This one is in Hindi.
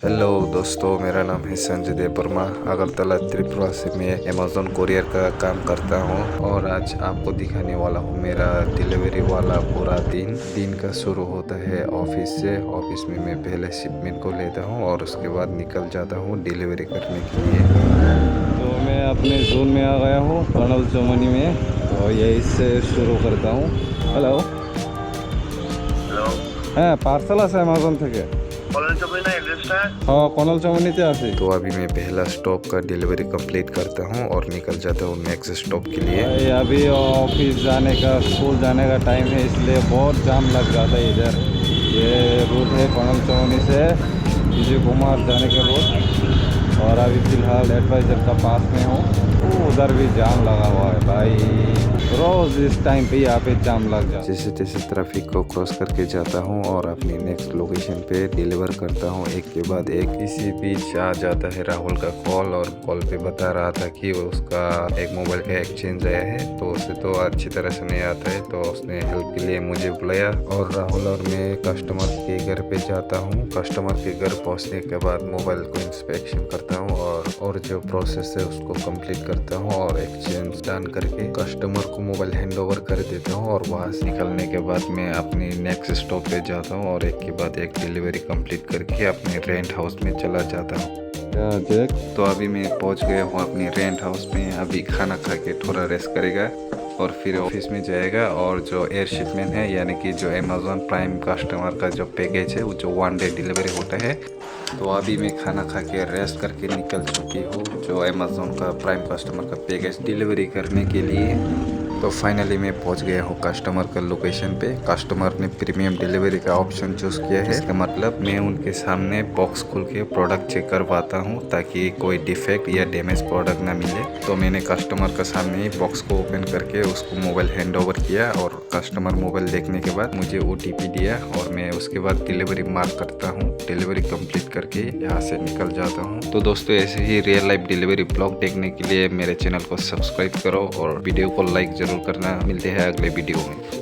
हेलो दोस्तों, मेरा नाम है संजय देव वर्मा। अगरतला त्रिपुरा से मैं अमेज़न कुरियर का काम करता हूँ और आज आपको दिखाने वाला हूँ मेरा डिलीवरी वाला पूरा दिन का शुरू होता है ऑफिस से। ऑफिस में मैं पहले शिपमेंट को लेता हूँ और उसके बाद निकल जाता हूँ डिलीवरी करने के लिए। तो मैं अपने जोन में आ गया हूँ कर्नल चौमनी में, तो यही से शुरू करता हूँ। हेलो হ্যালো, হ্যাঁ, পার্সেল আছে অ্যামাজন থেকে। কলেজ চৌমনি না এড্রেসটা? হ্যাঁ, কর্নল চৌমনিতে আছি। तो अभी मैं पहला स्टॉप का डिलीवरी कंप्लीट करता हूँ और निकल जाता हूँ नेक्स्ट स्टॉप के लिए। भाई अभी ऑफिस जाने का, स्कूल जाने का टाइम है, इसलिए बहुत जाम लग जाता है इधर। ये रूट है कर्नल चौमनी से विजय कुमार जाने का रूट, और अभी फ़िलहाल एडवाइज़र का पास में हूँ। उधर भी जाम लगा हुआ है भाई, रोज़ इस टाइम पे यहाँ पे जाम लग जाता है। जैसे तैसे ट्रैफिक को क्रॉस करके जाता हूँ और अपनी नेक्स्ट लोकेशन पे डिलीवर करता हूँ एक के बाद एक। इसी बीच आ जाता है राहुल का कॉल, और कॉल पे बता रहा था कि उसका एक मोबाइल का एक्सचेंज आया है, तो उसे तो अच्छी तरह से नहीं आता है, तो उसने हेल्प के लिए मुझे बुलाया और राहुल और मैं कस्टमर के घर पे जाता हूँ। कस्टमर के घर पहुँचने के बाद मोबाइल को इंस्पेक्शन करता हूँ और जो प्रोसेस है उसको कंप्लीट करता हूँ और एक्सचेंज डन करके कस्टमर को मोबाइल हैंड ओवर कर देता हूँ। और वहाँ से निकलने के बाद मैं अपनी नेक्स्ट स्टॉप पे जाता हूँ और एक के बाद एक डिलीवरी कंप्लीट करके अपने रेंट हाउस में चला जाता हूँ। तो अभी मैं पहुँच गया हूँ अपनी रेंट हाउस में। अभी खाना खा के थोड़ा रेस्ट करेगा और फिर ऑफिस में जाएगा, और जो एयर शिपमेंट है यानी कि जो अमेज़न प्राइम कस्टमर का जो पैकेज है वो जो 1 डे डिलीवरी होता है, तो अभी मैं खाना खा के रेस्ट करके निकल चुकी हूँ जो अमेज़न का प्राइम कस्टमर का पैकेज डिलीवरी करने के लिए। तो फाइनली मैं पहुंच गया हूँ कस्टमर का लोकेशन पे। कस्टमर ने प्रीमियम डिलीवरी का ऑप्शन चूज़ किया है, इसका मतलब मैं उनके सामने बॉक्स खोल के प्रोडक्ट चेक करवाता हूँ ताकि कोई डिफेक्ट या डैमेज प्रोडक्ट ना मिले। तो मैंने कस्टमर के सामने ही बॉक्स को ओपन करके उसको मोबाइल हैंड ओवर किया और कस्टमर मोबाइल देखने के बाद मुझे OTP दिया और मैं उसके बाद डिलीवरी मार्क करता हूँ। डिलीवरी कंप्लीट करके यहाँ से निकल जाता हूँ। तो दोस्तों, ऐसे ही रियल लाइफ डिलीवरी ब्लॉग देखने के लिए मेरे चैनल को सब्सक्राइब करो और वीडियो को लाइक जरूर करना। मिलते हैं अगले वीडियो में।